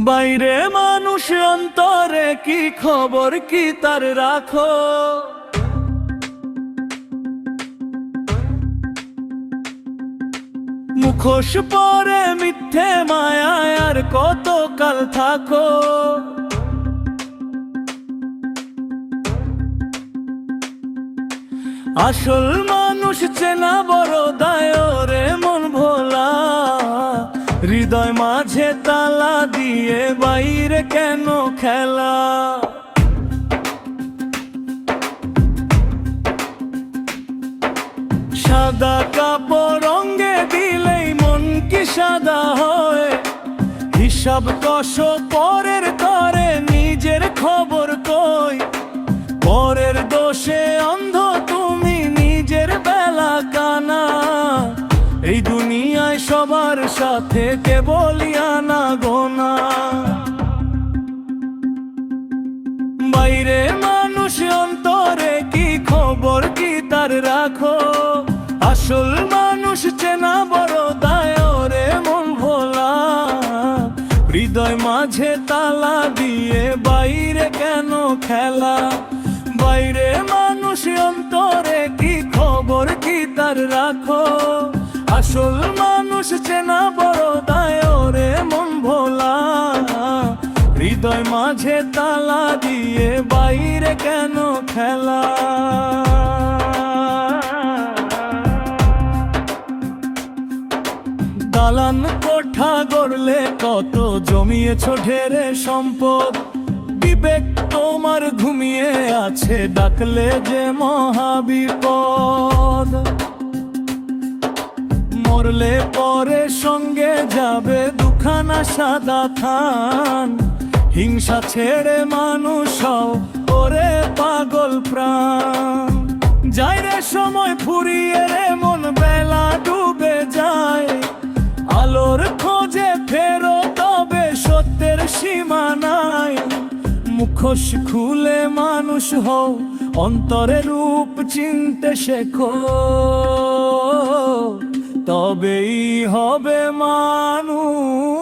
বাইরে মানুষ অন্তরে কি খবর কি তার রাখো। মুখোশ পরে মিথ্যে মায়ায় আর কতকাল থাকো। আসল মানুষ চেনা বড় দায় রে মন ভোলা। হৃদয় মাঝে তালা দিয়ে বাইরে কেন খেলা। সাদা কাপড় রঙে দিলেই মন কি সাদা হয়। হিসাব কষ পরের তরে নিজের খবর কই। পরের দোষে অন্ধ তুমি নিজের বেলা কানা। এই দুনিয়ায় সবার সাথে কেবলই আনা গোনা। বাইরে মানুষ অন্তরে কি খবর কি তার রাখো। আসল মানুষ চেনা বড় দায় রে মন ভোলা। হৃদয় মাঝে তালা দিয়ে বাইরে কেন খেলা। বাইরে মানুষ অন্তরে কি খবর কি তার রাখো। আসল মানুষ চেনা বড় দায় রে মন ভোলা। হৃদয় মাঝে তালা দিয়ে বাইরে কেন খেলা। দালান কোঠা গড়লে কত জমিয়েছ ঢেরে সম্পদ। বিবেক তোমার ঘুমিয়ে আছে ডাকলে যে মহাবিপদ। মরলে পরে সঙ্গে যাবে দুখানা সাদা থান। হিংসা ছেড়ে মানুষ হও ওরে পাগল প্রাণ। যাই রে সময় ফুরিয়ে রে মন বেলা ডুবে যায়। আলোর খোঁজে ফেরো তবে সত্যের সীমা নাই। মুখোশ খুলে মানুষ হও অন্তরের রূপ চিনতে শেখো। তবেই হবে মানুষ।